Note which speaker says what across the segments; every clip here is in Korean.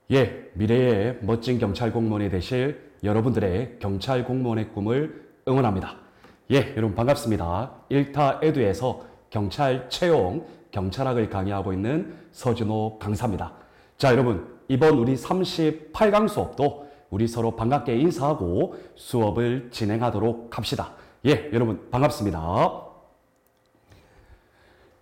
Speaker 1: 미래의 멋진 경찰 공무원이 되실 여러분들의 경찰 공무원의 꿈을 응원합니다. 여러분 반갑습니다. 1타 에듀에서 경찰 채용, 경찰학을 강의하고 있는 서준호 강사입니다. 자, 여러분 이번 우리 38강 수업도 우리 서로 반갑게 인사하고 수업을 진행하도록 합시다. 여러분 반갑습니다.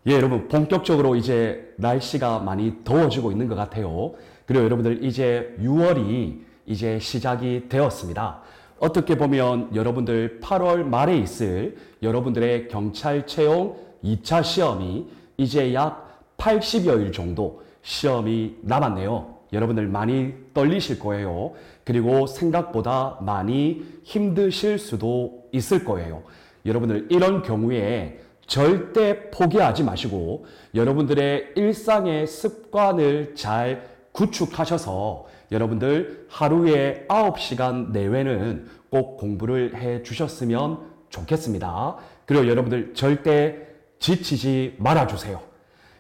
Speaker 1: 여러분 본격적으로 이제 날씨가 많이 더워지고 있는 것 같아요. 그리고 여러분들 이제 6월이 이제 시작이 되었습니다. 어떻게 보면 여러분들 8월 말에 있을 여러분들의 경찰 채용 2차 시험이 이제 약 80여일 정도 시험이 남았네요. 여러분들 많이 떨리실 거예요. 그리고 생각보다 많이 힘드실 수도 있을 거예요. 여러분들 이런 경우에 절대 포기하지 마시고 여러분들의 일상의 습관을 잘 구축하셔서 여러분들 하루에 9시간 내외는 꼭 공부를 해 주셨으면 좋겠습니다. 그리고 여러분들 절대 지치지 말아주세요.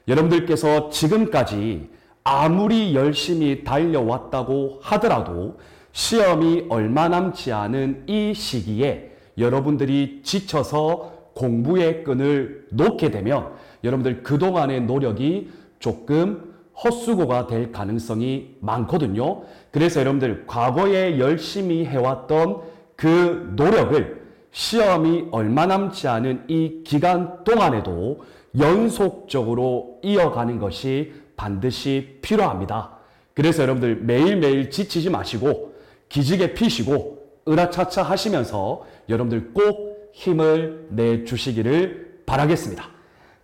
Speaker 1: 여러분들께서 지금까지 아무리 열심히 달려왔다고 하더라도 시험이 얼마 남지 않은 이 시기에 여러분들이 지쳐서 공부의 끈을 놓게 되면 여러분들 그동안의 노력이 조금 헛수고가 될 가능성이 많거든요. 그래서 여러분들 과거에 열심히 해왔던 그 노력을 시험이 얼마 남지 않은 이 기간 동안에도 연속적으로 이어가는 것이 반드시 필요합니다. 그래서 여러분들 매일매일 지치지 마시고 기지개 피시고 으라차차 하시면서 여러분들 꼭 힘을 내주시기를 바라겠습니다.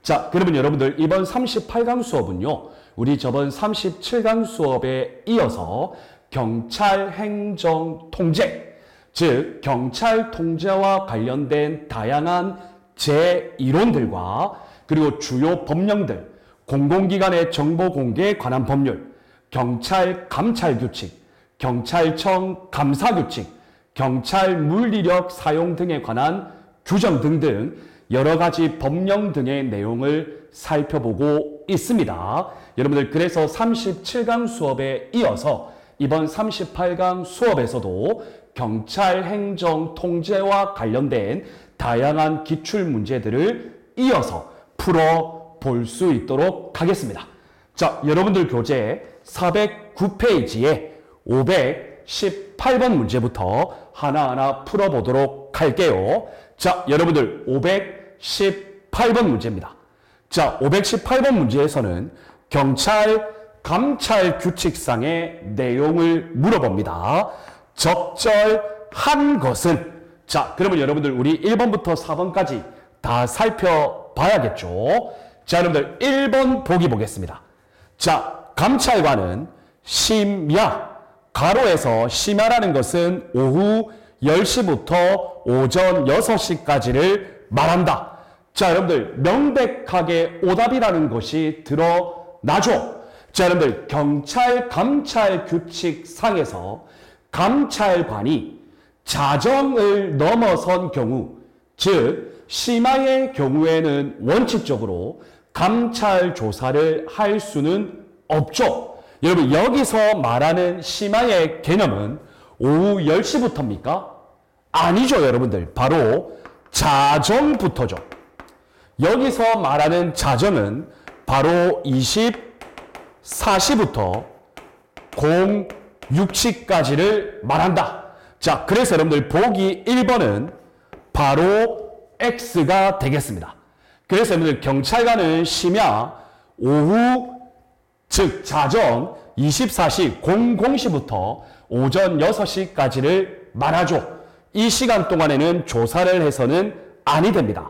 Speaker 1: 자, 그러면 여러분들 이번 38강 수업은요, 우리 저번 37강 수업에 이어서 경찰 행정 통제, 즉 경찰 통제와 관련된 다양한 제 이론들과 그리고 주요 법령들, 공공기관의 정보 공개에 관한 법률, 경찰 감찰 규칙, 경찰청 감사 규칙, 경찰 물리력 사용 등에 관한 규정 등등 여러 가지 법령 등의 내용을 살펴보고 있습니다. 여러분들 그래서 37강 수업에 이어서 이번 38강 수업에서도 경찰 행정 통제와 관련된 다양한 기출 문제들을 이어서 풀어 볼 수 있도록 하겠습니다. 자, 여러분들 교재 409페이지에 518번 문제부터 하나하나 풀어보도록 할게요. 자, 여러분들 518번 문제입니다. 자, 518번 문제에서는 경찰 감찰 규칙상의 내용을 물어봅니다. 적절한 것은, 자, 그러면 여러분들 우리 1번부터 4번까지 다 살펴봐야겠죠. 자, 여러분들 1번 보기 보겠습니다. 자, 감찰관은 심야, 가로에서 심야라는 것은 오후 10시부터 오전 6시까지를 말한다. 자, 여러분들 명백하게 오답이라는 것이 드러나죠. 자, 여러분들 경찰 감찰 규칙상에서 감찰관이 자정을 넘어선 경우, 즉 심야의 경우에는 원칙적으로 감찰 조사를 할 수는 없죠. 여러분 여기서 말하는 심야의 개념은 오후 10시부터입니까? 아니죠, 여러분들. 바로 자정부터죠. 여기서 말하는 자정은 바로 24시부터 06시까지를 말한다. 자, 그래서 여러분들 보기 1번은 바로 X가 되겠습니다. 그래서 여러분들 경찰관은 심야 오후, 즉 자정 24시 00시부터 오전 6시까지를 말하죠. 이 시간 동안에는 조사를 해서는 아니 됩니다.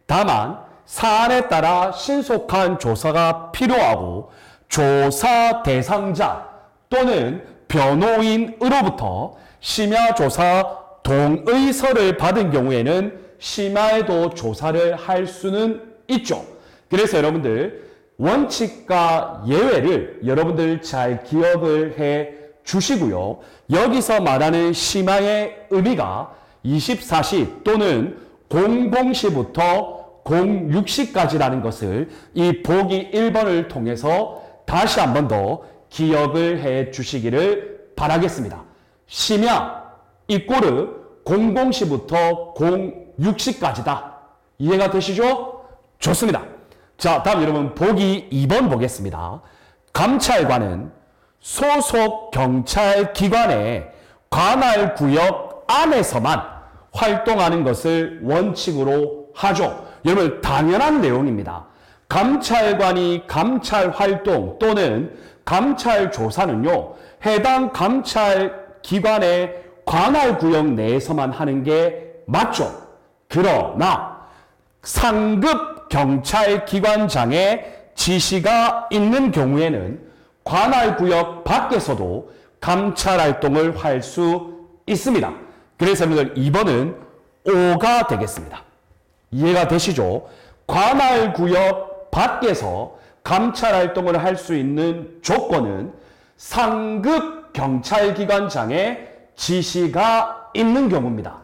Speaker 1: 다만 사안에 따라 신속한 조사가 필요하고 조사 대상자 또는 변호인으로부터 심야 조사 동의서를 받은 경우에는 심야에도 조사를 할 수는 있죠. 그래서 여러분들 원칙과 예외를 여러분들 잘 기억을 해 주시고요. 여기서 말하는 심야의 의미가 24시 또는 00시부터 06시까지라는 것을 이 보기 1번을 통해서 다시 한 번 더 기억을 해 주시기를 바라겠습니다. 심야 이꼬르 00시부터 06시까지다. 이해가 되시죠? 좋습니다. 자, 다음 여러분 보기 2번 보겠습니다. 감찰관은 소속 경찰기관의 관할 구역 안에서만 활동하는 것을 원칙으로 하죠. 여러분 당연한 내용입니다. 감찰관이 감찰 활동 또는 감찰 조사는요, 해당 감찰기관의 관할 구역 내에서만 하는 게 맞죠. 그러나 상급 경찰기관장의 지시가 있는 경우에는 관할 구역 밖에서도 감찰 활동을 할 수 있습니다. 그래서 여러분들 2번은 O가 되겠습니다. 이해가 되시죠? 관할 구역 밖에서 감찰 활동을 할 수 있는 조건은 상급 경찰기관장의 지시가 있는 경우입니다.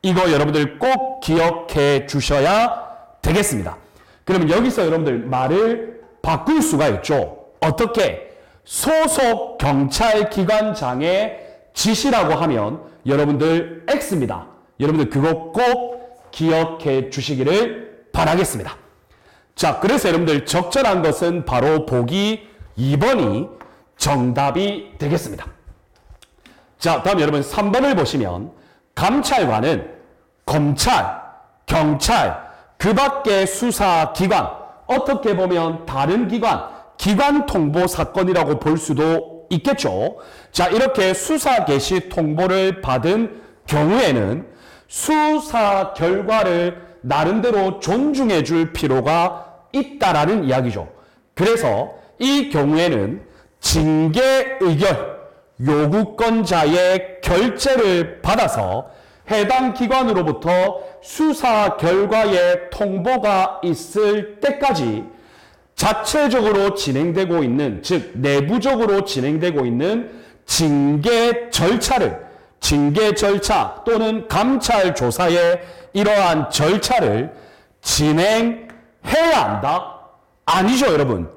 Speaker 1: 이거 여러분들 꼭 기억해 주셔야 되겠습니다. 그러면 여기서 여러분들 말을 바꿀 수가 있죠. 어떻게? 소속 경찰기관장의 지시라고 하면 여러분들 X입니다. 여러분들 그거 꼭 기억해 주시기를 바라겠습니다. 자, 그래서 여러분들 적절한 것은 바로 보기 2번이 정답이 되겠습니다. 자, 다음 여러분 3번을 보시면 감찰관은 검찰, 경찰, 그 밖의 수사기관, 어떻게 보면 다른 기관 통보 사건이라고 볼 수도 있겠죠. 자, 이렇게 수사 개시 통보를 받은 경우에는 수사 결과를 나름대로 존중해 줄 필요가 있다라는 이야기죠. 그래서 이 경우에는 징계 의결 요구권자의 결재를 받아서 해당 기관으로부터 수사 결과의 통보가 있을 때까지 자체적으로 진행되고 있는, 즉 내부적으로 진행되고 있는 징계 절차 또는 감찰 조사의 이러한 절차를 진행해야 한다? 아니죠, 여러분.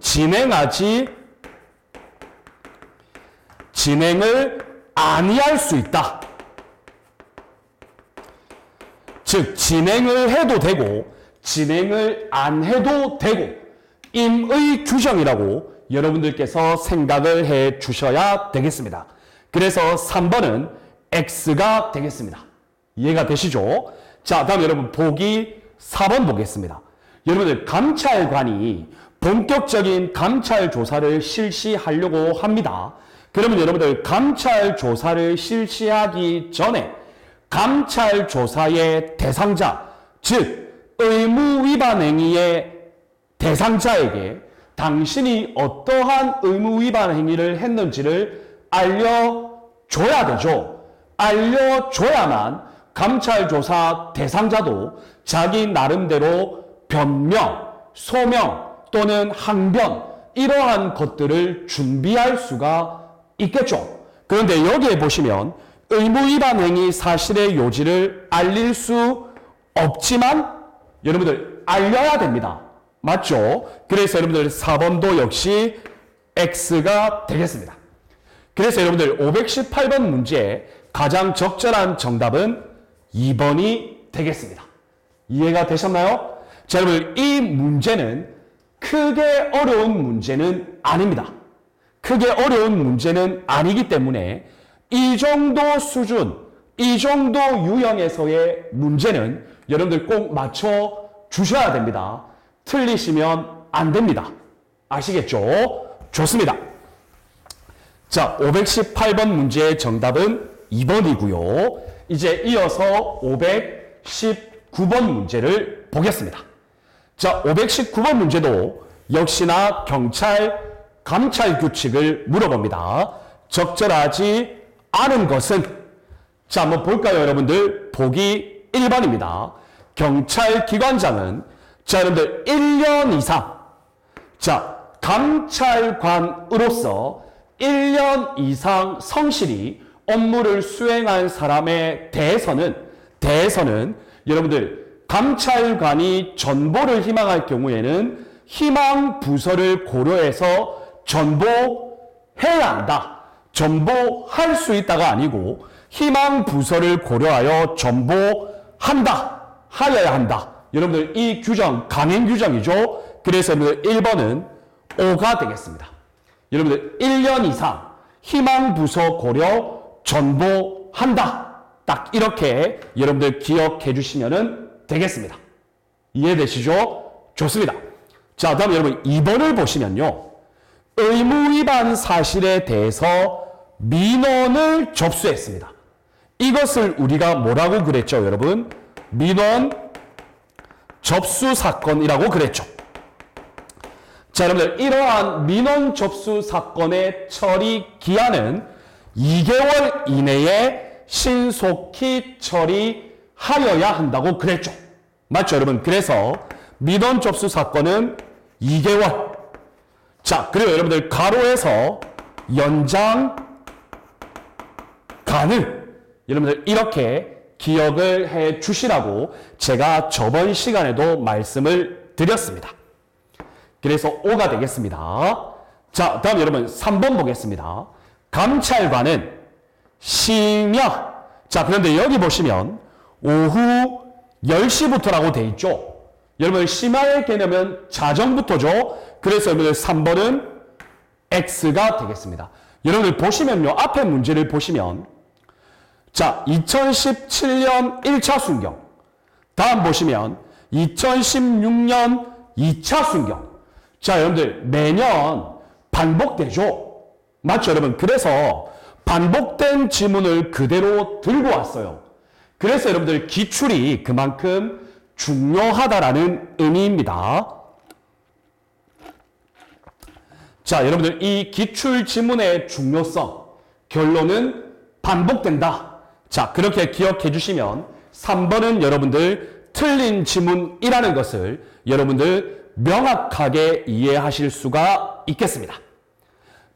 Speaker 1: 진행을 아니할 수 있다. 즉 진행을 해도 되고 진행을 안 해도 되고 임의 규정이라고 여러분들께서 생각을 해 주셔야 되겠습니다. 그래서 3번은 X가 되겠습니다. 이해가 되시죠? 자, 다음 여러분 보기 4번 보겠습니다. 여러분들 감찰관이 본격적인 감찰 조사를 실시하려고 합니다. 그러면 여러분들 감찰 조사를 실시하기 전에 감찰 조사의 대상자, 즉 의무 위반 행위의 대상자에게 당신이 어떠한 의무 위반 행위를 했는지를 알려줘야 되죠. 알려줘야만 감찰 조사 대상자도 자기 나름대로 변명, 소명 또는 항변 이러한 것들을 준비할 수가 있겠죠. 그런데 여기에 보시면 의무 위반 행위 사실의 요지를 알릴 수 없지만 여러분들 알려야 됩니다. 맞죠? 그래서 여러분들 4번도 역시 X가 되겠습니다. 그래서 여러분들 518번 문제의 가장 적절한 정답은 2번이 되겠습니다. 이해가 되셨나요? 자, 여러분 이 문제는 크게 어려운 문제는 아닙니다. 크게 어려운 문제는 아니기 때문에 이 정도 수준, 이 정도 유형에서의 문제는 여러분들 꼭 맞춰 주셔야 됩니다. 틀리시면 안 됩니다. 아시겠죠? 좋습니다. 자, 518번 문제의 정답은 2번이고요. 이제 이어서 519번 문제를 보겠습니다. 자, 519번 문제도 역시나 감찰 규칙을 물어봅니다. 적절하지 않은 것은, 자, 한번 볼까요, 여러분들? 보기 1번입니다. 경찰기관장은, 자, 여러분들 1년 이상, 자, 감찰관으로서 1년 이상 성실히 업무를 수행한 사람에 대해서는 여러분들 감찰관이 전보를 희망할 경우에는 희망 부서를 고려해서 전보해 해야 한다. 전보할 수 있다가 아니고 희망 부서를 고려하여 전보한다. 하여야 한다. 여러분들 이 규정 강행 규정이죠. 그래서 여러분들 1번은 O가 되겠습니다. 여러분들 1년 이상 희망 부서 고려 전보한다. 딱 이렇게 여러분들 기억해 주시면 되겠습니다. 이해되시죠? 좋습니다. 자, 다음 여러분 2번을 보시면요. 의무 위반 사실에 대해서 민원을 접수했습니다. 이것을 우리가 뭐라고 그랬죠, 여러분? 민원 접수 사건이라고 그랬죠. 자, 여러분들 이러한 민원 접수 사건의 처리 기한은 2개월 이내에 신속히 처리하여야 한다고 그랬죠. 맞죠, 여러분? 그래서 민원 접수 사건은 2개월. 자, 그리고 여러분들 가로에서 연장 가능. 여러분들 이렇게 기억을 해 주시라고 제가 저번 시간에도 말씀을 드렸습니다. 그래서 O가 되겠습니다. 자, 다음 여러분 3번 보겠습니다. 감찰관은 심야. 자, 그런데 여기 보시면 오후 10시부터라고 돼 있죠. 여러분 심야의 개념은 자정부터죠. 그래서 여러분들 3번은 X가 되겠습니다. 여러분들 보시면요. 앞에 문제를 보시면 자, 2017년 1차 순경. 다음 보시면 2016년 2차 순경. 자, 여러분들 매년 반복되죠. 맞죠, 여러분? 그래서 반복된 지문을 그대로 들고 왔어요. 그래서 여러분들 기출이 그만큼 중요하다라는 의미입니다. 자, 여러분들 이 기출 지문의 중요성, 결론은 반복된다. 자, 그렇게 기억해 주시면 3번은 여러분들 틀린 지문이라는 것을 여러분들 명확하게 이해하실 수가 있겠습니다.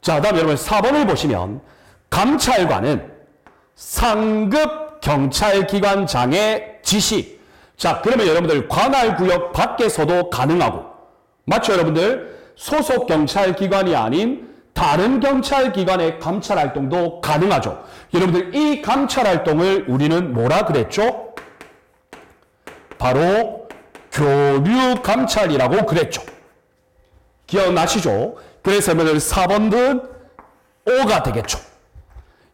Speaker 1: 자, 다음 여러분 4번을 보시면 감찰관은 상급 경찰기관장의 지시. 자, 그러면 여러분들 관할구역 밖에서도 가능하고, 맞죠, 여러분들? 소속 경찰기관이 아닌 다른 경찰기관의 감찰활동도 가능하죠. 여러분들 이 감찰활동을 우리는 뭐라 그랬죠? 바로 교류감찰이라고 그랬죠. 기억나시죠? 그래서 여러분들 4번은 O가 되겠죠.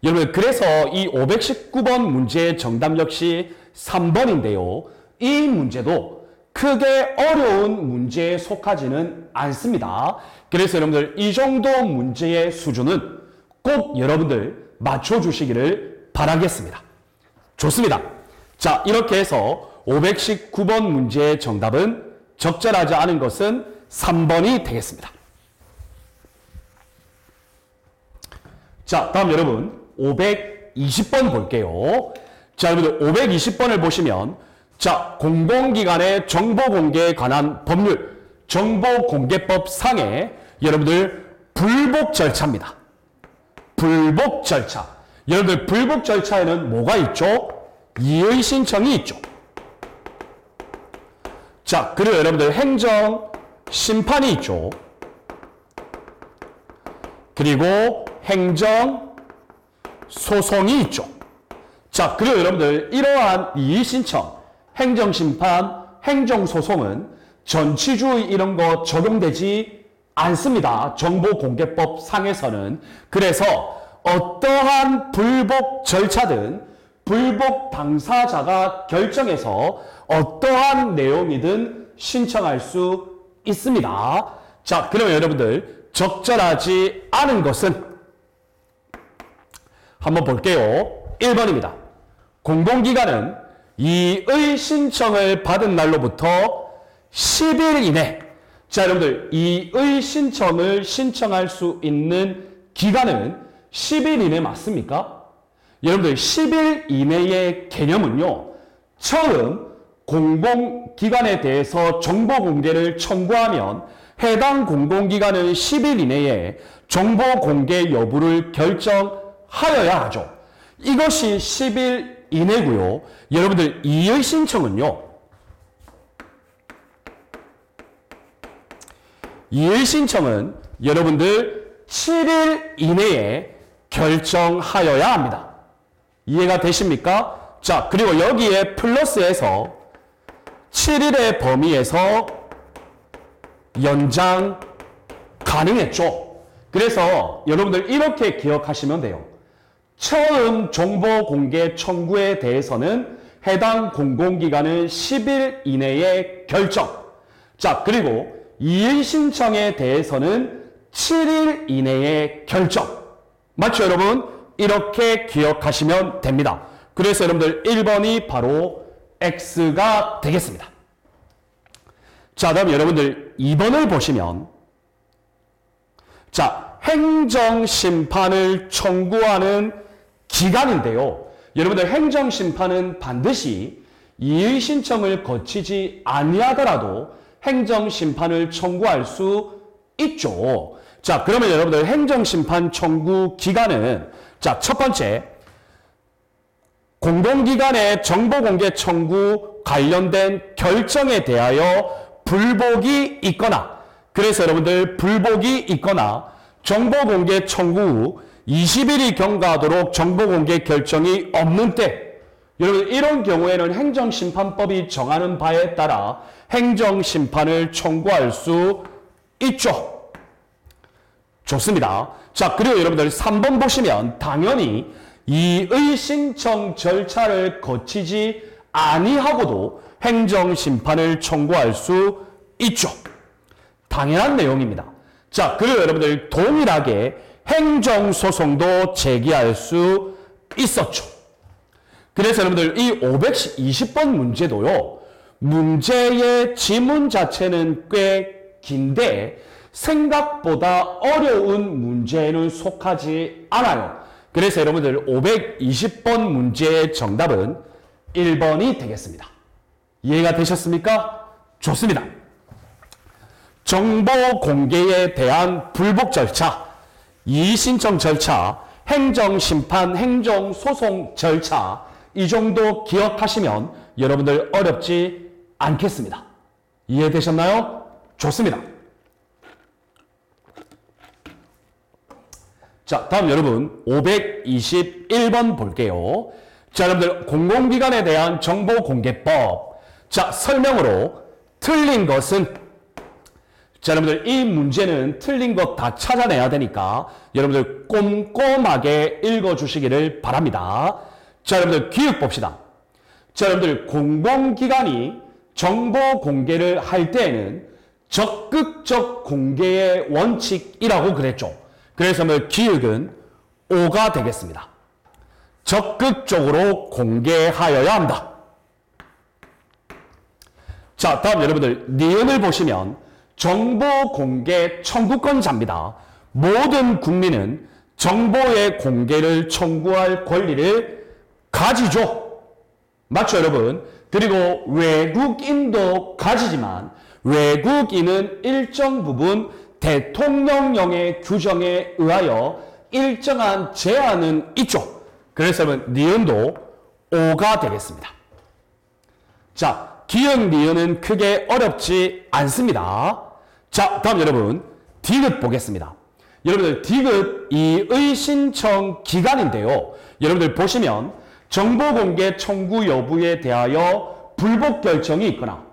Speaker 1: 여러분 그래서 이 519번 문제의 정답 역시 3번인데요. 이 문제도 크게 어려운 문제에 속하지는 않습니다. 그래서 여러분들 이 정도 문제의 수준은 꼭 여러분들 맞춰주시기를 바라겠습니다. 좋습니다. 자, 이렇게 해서 519번 문제의 정답은 적절하지 않은 것은 3번이 되겠습니다. 자, 다음 여러분 520번 볼게요. 자, 여러분들 520번을 보시면 자, 공공기관의 정보공개에 관한 법률 정보공개법 상에 여러분들 불복 절차입니다. 불복 절차. 여러분들 불복 절차에는 뭐가 있죠? 이의 신청이 있죠. 자, 그리고 여러분들 행정 심판이 있죠. 그리고 행정 소송이 있죠. 자, 그리고 여러분들 이러한 이의 신청, 행정 심판, 행정 소송은 전치주의 이런 거 적용되지 않습니다. 정보공개법 상에서는. 그래서 어떠한 불복 절차든 불복 당사자가 결정해서 어떠한 내용이든 신청할 수 있습니다. 자, 그러면 여러분들 적절하지 않은 것은 한번 볼게요. 1번입니다. 공공기관은 이의 신청을 받은 날로부터 10일 이내. 자, 여러분들 이의 신청을 신청할 수 있는 기간은 10일 이내 맞습니까? 여러분들 10일 이내의 개념은요. 처음 공공기관에 대해서 정보공개를 청구하면 해당 공공기관은 10일 이내에 정보공개 여부를 결정하여야 하죠. 이것이 10일 이내고요. 여러분들 이의 신청은요. 이의 신청은 여러분들 7일 이내에 결정하여야 합니다. 이해가 되십니까? 자, 그리고 여기에 플러스해서 7일의 범위에서 연장 가능했죠. 그래서 여러분들 이렇게 기억하시면 돼요. 처음 정보 공개 청구에 대해서는 해당 공공기관은 10일 이내에 결정. 자, 그리고 이의 신청에 대해서는 7일 이내에 결정. 맞죠, 여러분? 이렇게 기억하시면 됩니다. 그래서 여러분들 1번이 바로 X가 되겠습니다. 자, 다음 여러분들 2번을 보시면 자, 행정심판을 청구하는 기간인데요. 여러분들 행정심판은 반드시 이의 신청을 거치지 아니하더라도 행정심판을 청구할 수 있죠. 자, 그러면 여러분들 행정심판 청구 기간은 자, 첫 번째 공공기관의 정보공개 청구 관련된 결정에 대하여 불복이 있거나 그래서 여러분들 불복이 있거나 정보공개 청구 후 20일이 경과하도록 정보공개 결정이 없는 때 여러분 이런 경우에는 행정심판법이 정하는 바에 따라 행정심판을 청구할 수 있죠. 좋습니다. 자, 그리고 여러분들 3번 보시면 당연히 이의 신청 절차를 거치지 아니하고도 행정심판을 청구할 수 있죠. 당연한 내용입니다. 자, 그리고 여러분들 동일하게 행정소송도 제기할 수 있었죠. 그래서 여러분들 이 520번 문제도요. 문제의 지문 자체는 꽤 긴데 생각보다 어려운 문제에는 속하지 않아요. 그래서 여러분들 520번 문제의 정답은 1번이 되겠습니다. 이해가 되셨습니까? 좋습니다. 정보 공개에 대한 불복 절차, 이의신청 절차, 행정심판, 행정소송 절차 이 정도 기억하시면 여러분들 어렵지 않겠습니다. 이해되셨나요? 좋습니다. 자, 다음 여러분 521번 볼게요. 자, 여러분들 공공기관에 대한 정보공개법. 자, 설명으로 틀린 것은 자, 여러분들 이 문제는 틀린 것 다 찾아내야 되니까 여러분들 꼼꼼하게 읽어주시기를 바랍니다. 자, 여러분들 기억 봅시다. 자, 여러분들 공공기관이 정보 공개를 할 때에는 적극적 공개의 원칙이라고 그랬죠. 그래서 기억은 5가 되겠습니다. 적극적으로 공개하여야 한다. 자, 다음 여러분들 니은을 보시면 정보 공개 청구권자입니다. 모든 국민은 정보의 공개를 청구할 권리를 가지죠. 맞죠, 여러분? 그리고 외국인도 가지지만 외국인은 일정 부분 대통령령의 규정에 의하여 일정한 제한은 있죠. 그래서 여러분 니은도 5가 되겠습니다. 자, 기억 니은은 크게 어렵지 않습니다. 자, 다음 여러분 디귿 보겠습니다. 여러분들 디귿 이의 신청 기간인데요. 여러분들 보시면 정보공개 청구 여부에 대하여 불복 결정이 있거나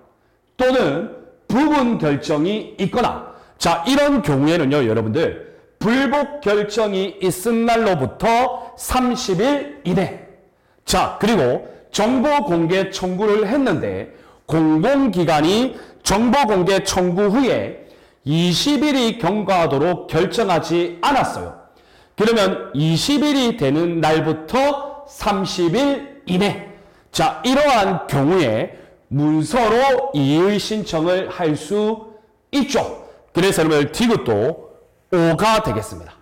Speaker 1: 또는 부분 결정이 있거나 자, 이런 경우에는요, 여러분들 불복 결정이 있은 날로부터 30일 이내. 자, 그리고 정보공개 청구를 했는데 공공기관이 정보공개 청구 후에 20일이 경과하도록 결정하지 않았어요. 그러면 20일이 되는 날부터 30일 이내. 자, 이러한 경우에 문서로 이의 신청을 할 수 있죠. 그래서 여러분 디귿도 5가 되겠습니다.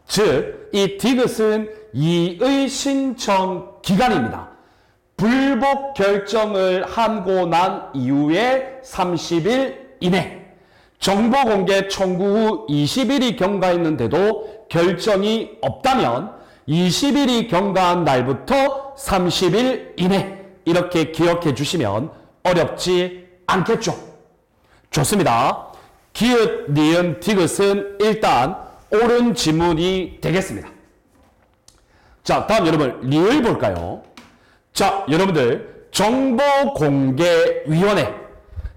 Speaker 1: 즉, 이 디귿은 이의 신청 기간입니다. 불복 결정을 하고 난 이후에 30일 이내. 정보공개 청구 후 20일이 경과했는데도 결정이 없다면 20일이 경과한 날부터 30일 이내. 이렇게 기억해 주시면 어렵지 않겠죠. 좋습니다. 기읍, 니은, 디귿은 일단 옳은 지문이 되겠습니다. 자, 다음 여러분 리을 볼까요? 자, 여러분들 정보공개위원회.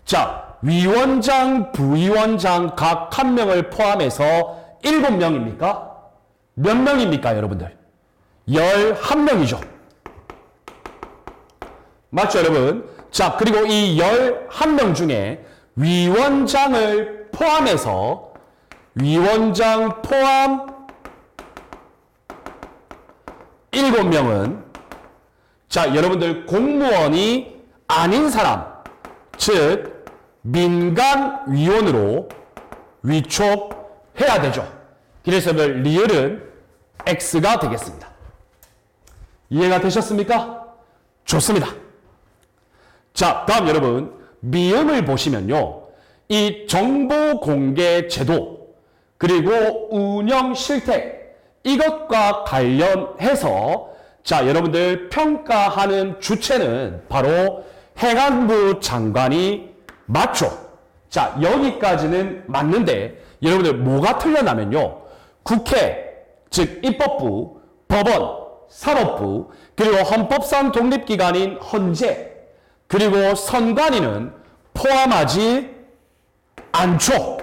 Speaker 1: 자, 위원장, 부위원장 각 한 명을 포함해서 7명입니까? 몇 명입니까, 여러분들? 11명이죠. 맞죠, 여러분? 자, 그리고 이 11명 중에 위원장을 포함해서 위원장 포함 7명은 자, 여러분들 공무원이 아닌 사람, 즉 민간위원으로 위촉해야 되죠. 그래서 리을은 X가 되겠습니다. 이해가 되셨습니까? 좋습니다. 자, 다음 여러분 미음을 보시면요. 이 정보공개제도 그리고 운영실태 이것과 관련해서 자, 여러분들 평가하는 주체는 바로 행안부 장관이 맞죠. 자, 여기까지는 맞는데 여러분들 뭐가 틀렸냐면요. 국회, 즉 입법부, 법원, 사법부, 그리고 헌법상 독립기관인 헌재, 그리고 선관위는 포함하지 않죠.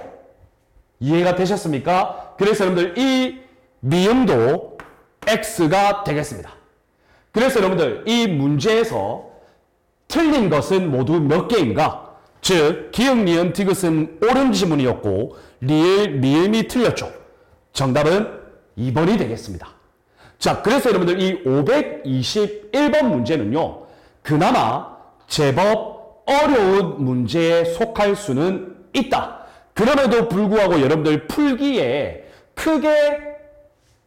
Speaker 1: 이해가 되셨습니까? 그래서 여러분들 이 미음도 X가 되겠습니다. 그래서 여러분들 이 문제에서 틀린 것은 모두 몇 개인가? 즉 기역, 니은, 디귿은 옳은 지문이었고 리을, 미음이 틀렸죠. 정답은 2번이 되겠습니다. 자, 그래서 여러분들 이 521번 문제는요. 그나마 제법 어려운 문제에 속할 수는 있다. 그럼에도 불구하고 여러분들 풀기에 크게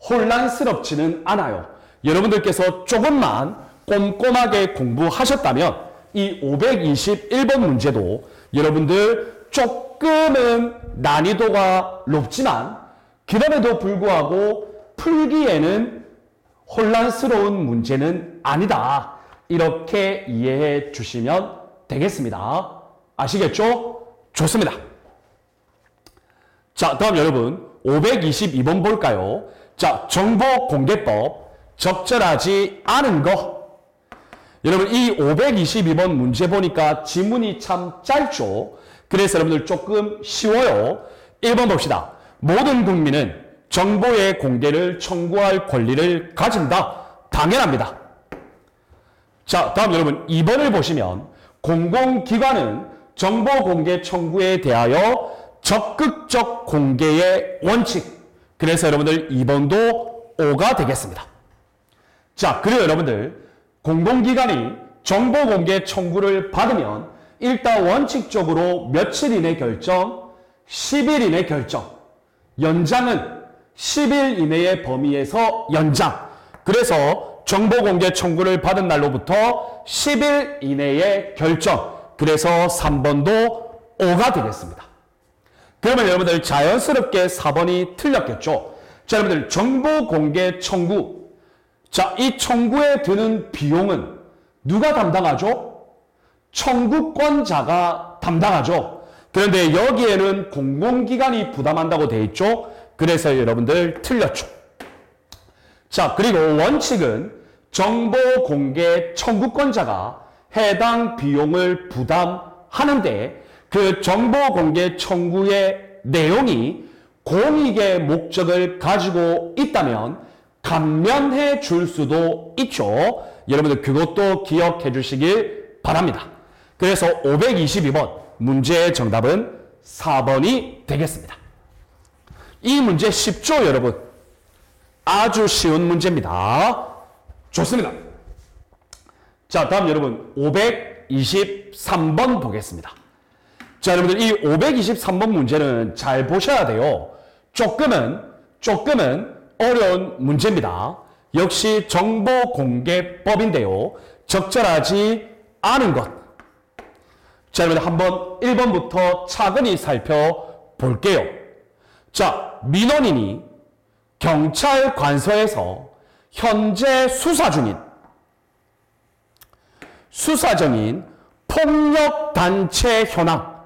Speaker 1: 혼란스럽지는 않아요. 여러분들께서 조금만 꼼꼼하게 공부하셨다면 이 521번 문제도 여러분들 조금은 난이도가 높지만 그럼에도 불구하고 풀기에는 혼란스러운 문제는 아니다. 이렇게 이해해 주시면 되겠습니다. 아시겠죠? 좋습니다. 자, 다음 여러분 522번 볼까요? 자, 정보공개법 적절하지 않은 거. 여러분 이 522번 문제 보니까 지문이 참 짧죠. 그래서 여러분들 조금 쉬워요. 1번 봅시다. 모든 국민은 정보의 공개를 청구할 권리를 가진다. 당연합니다. 자, 다음 여러분 2번을 보시면 공공기관은 정보공개 청구에 대하여 적극적 공개의 원칙. 그래서 여러분들 2번도 O가 되겠습니다. 자, 그리고 여러분들 공공기관이 정보공개 청구를 받으면 일단 원칙적으로 며칠 이내 결정, 10일 이내 결정, 연장은 10일 이내의 범위에서 연장. 그래서 정보공개 청구를 받은 날로부터 10일 이내의 결정. 그래서 3번도 O가 되겠습니다. 그러면 여러분들 자연스럽게 4번이 틀렸겠죠. 자, 여러분들 정보공개 청구. 자, 이 청구에 드는 비용은 누가 담당하죠? 청구권자가 담당하죠. 그런데 여기에는 공공기관이 부담한다고 되어 있죠. 그래서 여러분들 틀렸죠. 자, 그리고 원칙은 정보공개 청구권자가 해당 비용을 부담하는데 그 정보공개 청구의 내용이 공익의 목적을 가지고 있다면 감면해 줄 수도 있죠. 여러분들 그것도 기억해 주시길 바랍니다. 그래서 522번 문제의 정답은 4번이 되겠습니다. 이 문제 쉽죠, 여러분? 아주 쉬운 문제입니다. 좋습니다. 자, 다음 여러분 523번 보겠습니다. 자, 여러분들 이 523번 문제는 잘 보셔야 돼요. 조금은 어려운 문제입니다. 역시 정보공개법인데요. 적절하지 않은 것. 자, 여러분 한번 1번부터 차근히 살펴볼게요. 자, 민원인이 경찰 관서에서 현재 수사 중인 폭력단체 현황,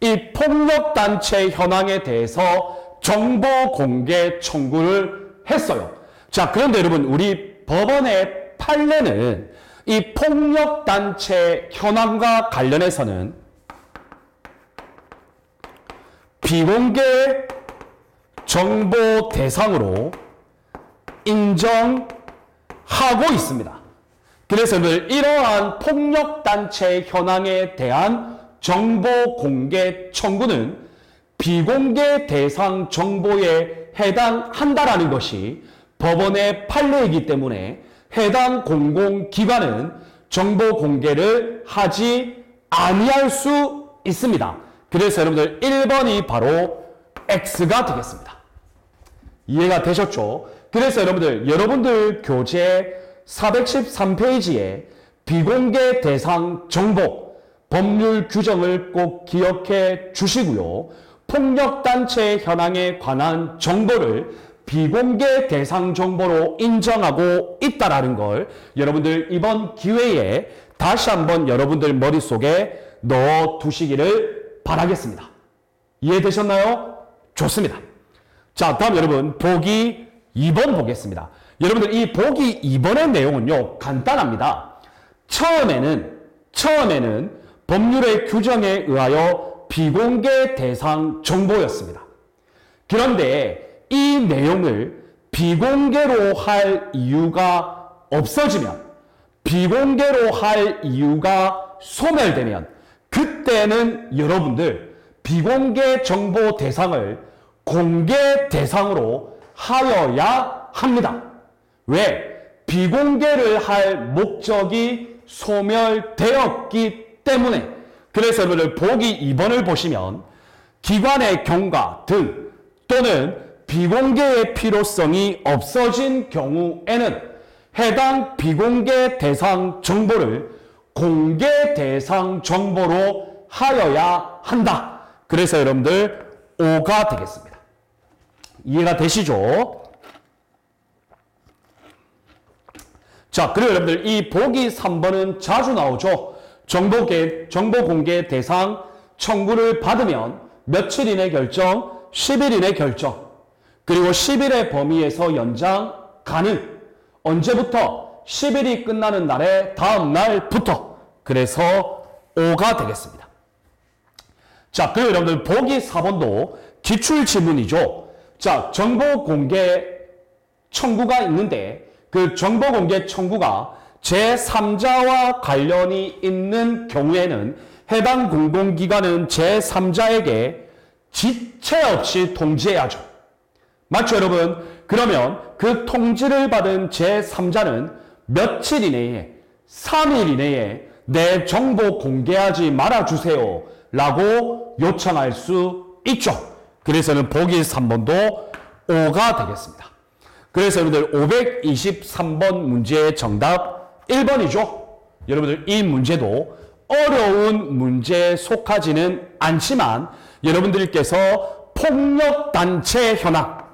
Speaker 1: 이 폭력단체 현황에 대해서 정보 공개 청구를 했어요. 자, 그런데 여러분, 우리 법원의 판례는 이 폭력단체 현황과 관련해서는 비공개 정보 대상으로 인정하고 있습니다. 그래서 이러한 폭력단체 현황에 대한 정보 공개 청구는 비공개 대상 정보에 해당한다라는 것이 법원의 판례이기 때문에 해당 공공기관은 정보 공개를 하지 아니할 수 있습니다. 그래서 여러분들 1번이 바로 X가 되겠습니다. 이해가 되셨죠? 그래서 여러분들 교재 413페이지에 비공개 대상 정보 법률 규정을 꼭 기억해 주시고요. 폭력단체 현황에 관한 정보를 비공개 대상 정보로 인정하고 있다라는 걸 여러분들 이번 기회에 다시 한번 여러분들 머릿속에 넣어 두시기를 바라겠습니다. 이해되셨나요? 좋습니다. 자, 다음 여러분 보기 2번 보겠습니다. 여러분들 이 보기 2번의 내용은요 간단합니다. 처음에는 법률의 규정에 의하여 비공개 대상 정보였습니다. 그런데 이 내용을 비공개로 할 이유가 없어지면, 비공개로 할 이유가 소멸되면 그때는 여러분들 비공개 정보 대상을 공개 대상으로 하여야 합니다. 왜? 비공개를 할 목적이 소멸되었기 때문에. 그래서 여러분들 보기 2번을 보시면 기관의 경과 등 또는 비공개의 필요성이 없어진 경우에는 해당 비공개 대상 정보를 공개 대상 정보로 하여야 한다. 그래서 여러분들 5가 되겠습니다. 이해가 되시죠? 자, 그리고 여러분들 이 보기 3번은 자주 나오죠. 정보 공개 대상 청구를 받으면 며칠 이내 결정, 10일 이내 결정, 그리고 10일의 범위에서 연장 가능. 언제부터? 10일이 끝나는 날의 다음 날부터. 그래서 5가 되겠습니다. 자, 그리고 여러분들 보기 4번도 기출지문이죠. 자, 정보 공개 청구가 있는데 그 정보 공개 청구가 제3자와 관련이 있는 경우에는 해당 공공기관은 제3자에게 지체 없이 통지해야죠. 맞죠, 여러분? 그러면 그 통지를 받은 제3자는 며칠 이내에, 3일 이내에 내 정보 공개하지 말아주세요 라고 요청할 수 있죠. 그래서는 보기 3번도 5가 되겠습니다. 그래서 여러분들 523번 문제의 정답 1번이죠. 여러분들 이 문제도 어려운 문제에 속하지는 않지만 여러분들께서 폭력단체 현황,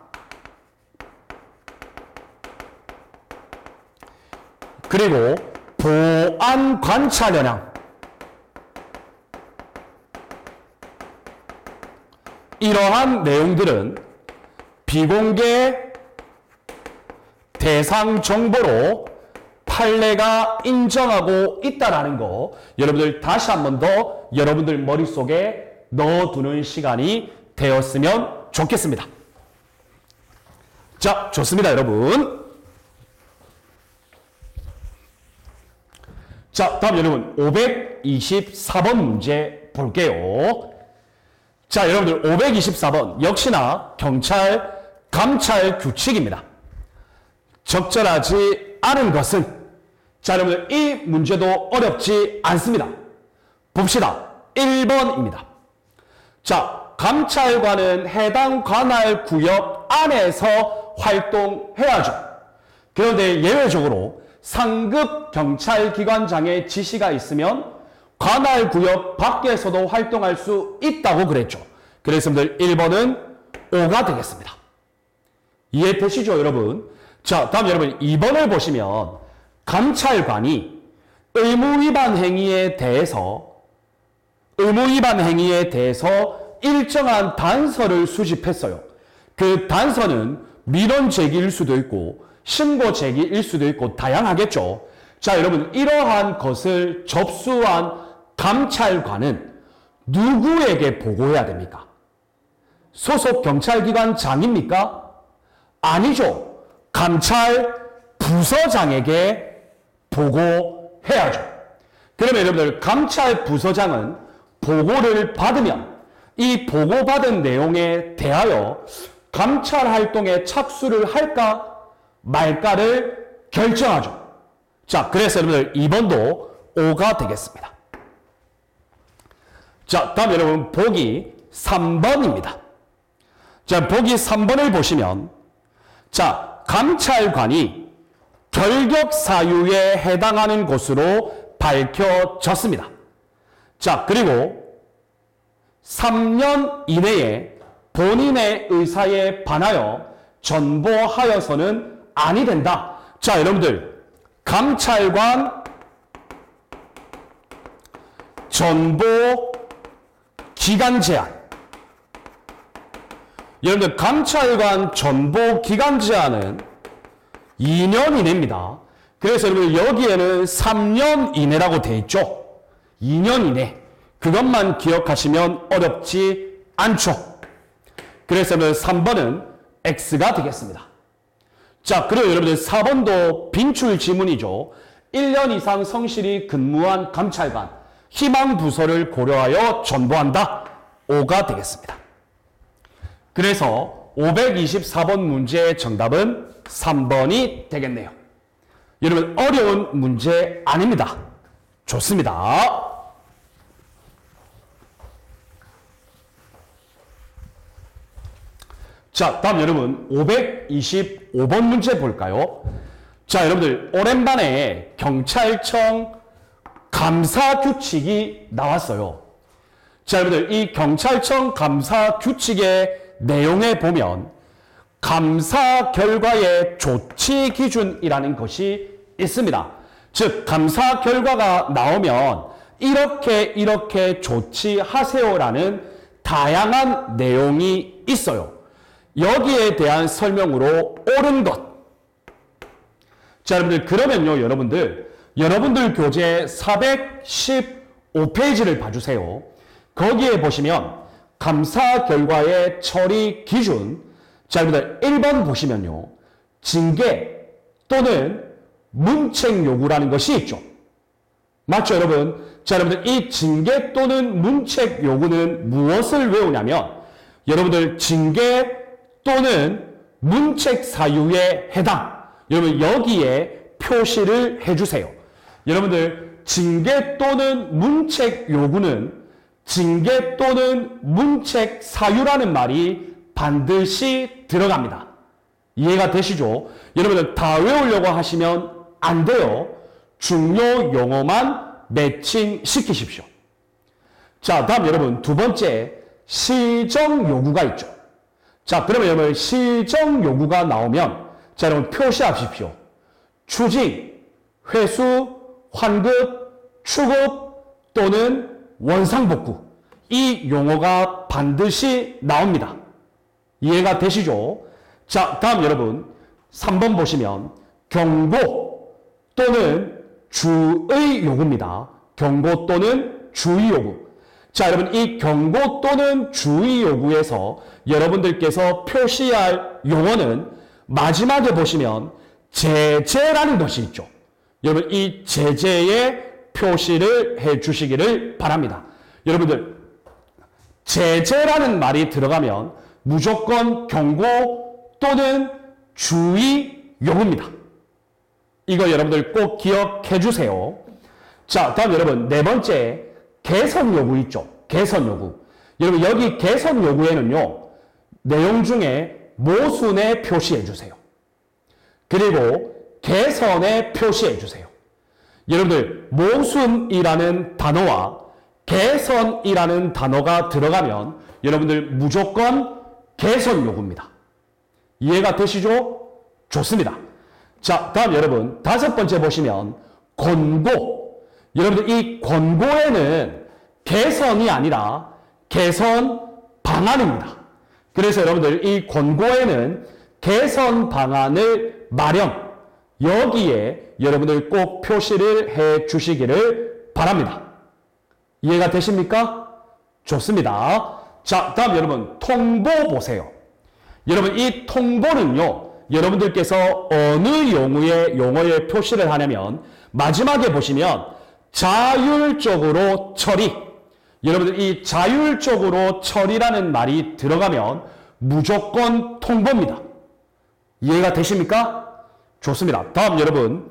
Speaker 1: 그리고 보안 관찰 현황, 이러한 내용들은 비공개 대상 정보로 판례가 인정하고 있다라는 거 여러분들 다시 한 번 더 여러분들 머릿속에 넣어두는 시간이 되었으면 좋겠습니다. 자, 좋습니다, 여러분. 자, 다음 여러분 524번 문제 볼게요. 자, 여러분들 524번 역시나 경찰 감찰 규칙입니다. 적절하지 않은 것은, 자, 여러분들 이 문제도 어렵지 않습니다. 봅시다. 1번입니다. 자, 감찰관은 해당 관할 구역 안에서 활동해야죠. 그런데 예외적으로 상급 경찰기관장의 지시가 있으면 관할 구역 밖에서도 활동할 수 있다고 그랬죠. 그래서 여러분들 1번은 5가 되겠습니다. 이해되시죠, 여러분? 자, 다음 여러분 2번을 보시면 감찰관이 의무위반 행위에 대해서 일정한 단서를 수집했어요. 그 단서는 민원 제기일 수도 있고 신고 제기일 수도 있고 다양하겠죠. 자, 여러분 이러한 것을 접수한 감찰관은 누구에게 보고해야 됩니까? 소속 경찰기관장입니까? 아니죠. 감찰 부서장에게 보고해야죠. 그러면 여러분들 감찰 부서장은 보고를 받으면 이 보고받은 내용에 대하여 감찰 활동에 착수를 할까 말까를 결정하죠. 자, 그래서 여러분들 2번도 5가 되겠습니다. 자, 다음 여러분 보기 3번입니다. 자, 보기 3번을 보시면 자, 감찰관이 결격 사유에 해당하는 것으로 밝혀졌습니다. 자, 그리고 3년 이내에 본인의 의사에 반하여 전보하여서는 아니 된다. 자, 여러분들 감찰관 전보 기간 제한. 여러분들 감찰관 전보 기간 제한은 2년 이내입니다. 그래서 여러분 여기에는 3년 이내라고 되어 있죠. 2년 이내. 그것만 기억하시면 어렵지 않죠. 그래서 3번은 X가 되겠습니다. 자, 그리고 여러분들 4번도 빈출 지문이죠. 1년 이상 성실히 근무한 감찰관, 희망 부서를 고려하여 전보한다. 5가 되겠습니다. 그래서 524번 문제의 정답은 3번이 되겠네요. 여러분 어려운 문제 아닙니다. 좋습니다. 자, 다음 여러분 525번 문제 볼까요? 자, 여러분들 오랜만에 경찰청 감사 규칙이 나왔어요. 자, 여러분들 이 경찰청 감사 규칙의 내용에 보면 감사 결과의 조치 기준이라는 것이 있습니다. 즉 감사 결과가 나오면 이렇게 조치하세요라는 다양한 내용이 있어요. 여기에 대한 설명으로 옳은 것. 자, 여러분들 그러면요, 여러분들 교재 415페이지를 봐주세요. 거기에 보시면 감사 결과의 처리 기준. 자, 여러분들 1번 보시면요, 징계 또는 문책 요구라는 것이 있죠. 맞죠, 여러분? 자, 여러분들 이 징계 또는 문책 요구는 무엇을 외우냐면 여러분들 징계 또는 문책 사유에 해당. 여러분 여기에 표시를 해주세요. 여러분들 징계 또는 문책 요구는 징계 또는 문책 사유라는 말이 반드시 들어갑니다. 이해가 되시죠? 여러분들 다 외우려고 하시면 안 돼요. 중요 용어만 매칭시키십시오. 자, 다음 여러분 두 번째 실정 요구가 있죠. 자, 그러면 여러분 실정 요구가 나오면 자, 여러분 표시하십시오. 추징, 회수, 환급, 추급 또는 원상복구. 이 용어가 반드시 나옵니다. 이해가 되시죠? 자, 다음 여러분 3번 보시면 경고 또는 주의 요구입니다. 경고 또는 주의 요구. 자, 여러분 이 경고 또는 주의 요구에서 여러분들께서 표시할 용어는 마지막에 보시면 제재라는 것이 있죠. 여러분 이 제재에 표시를 해 주시기를 바랍니다. 여러분들 제재라는 말이 들어가면 무조건 경고 또는 주의 요구입니다. 이거 여러분들 꼭 기억해 주세요. 자, 다음 여러분 네 번째 개선 요구 있죠. 개선 요구. 여러분 여기 개선 요구에는요, 내용 중에 모순에 표시해 주세요. 그리고 개선에 표시해 주세요. 여러분들 모순이라는 단어와 개선이라는 단어가 들어가면 여러분들 무조건 개선 요구입니다. 이해가 되시죠? 좋습니다. 자, 다음 여러분 다섯 번째 보시면 권고. 여러분들 이 권고에는 개선이 아니라 개선 방안입니다. 그래서 여러분들 이 권고에는 개선 방안을 마련, 여기에 여러분들 꼭 표시를 해 주시기를 바랍니다. 이해가 되십니까? 좋습니다. 자, 다음 여러분 통보 보세요. 여러분 이 통보는요, 여러분들께서 어느 용어에 표시를 하냐면 마지막에 보시면 자율적으로 처리. 여러분들 이 자율적으로 처리라는 말이 들어가면 무조건 통보입니다. 이해가 되십니까? 좋습니다. 다음 여러분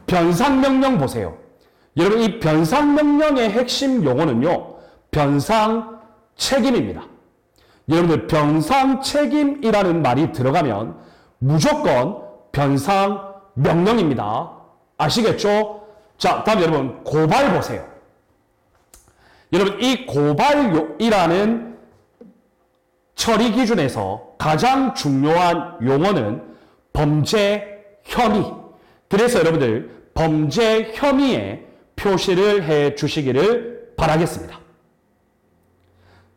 Speaker 1: 변상명령 보세요. 여러분 이 변상명령의 핵심 용어는요, 변상 책임입니다. 여러분들 변상 책임이라는 말이 들어가면 무조건 변상 명령입니다. 아시겠죠? 자, 다음 여러분 고발 보세요. 여러분 이 고발이라는 처리 기준에서 가장 중요한 용어는 범죄 혐의. 그래서 여러분들 범죄 혐의에 표시를 해 주시기를 바라겠습니다.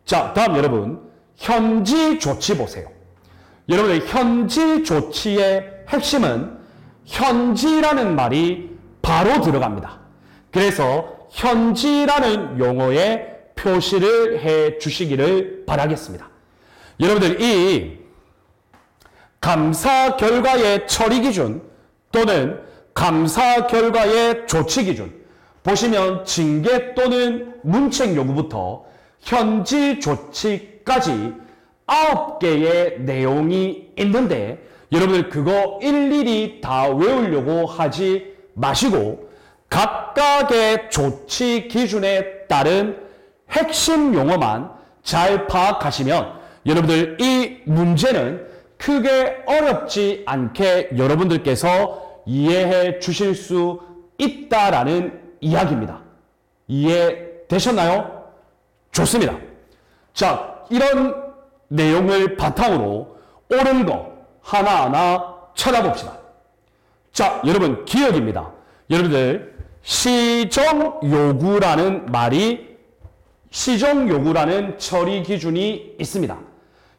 Speaker 1: 자, 다음 여러분 현지 조치 보세요. 여러분들 현지 조치의 핵심은 현지라는 말이 바로 들어갑니다. 그래서 현지라는 용어에 표시를 해 주시기를 바라겠습니다. 여러분들 이 감사 결과의 처리 기준 또는 감사 결과의 조치 기준 보시면 징계 또는 문책 요구부터 현지 조치까지 9개의 내용이 있는데 여러분들 그거 일일이 다 외우려고 하지 마시고 각각의 조치 기준에 따른 핵심 용어만 잘 파악하시면 여러분들 이 문제는 크게 어렵지 않게 여러분들께서 이해해 주실 수 있다라는 이야기입니다. 이해되셨나요? 좋습니다. 자, 이런 내용을 바탕으로 옳은 거 하나하나 찾아봅시다. 자, 여러분 기억입니다. 여러분들 시정요구라는 말이 시정요구라는 처리 기준이 있습니다.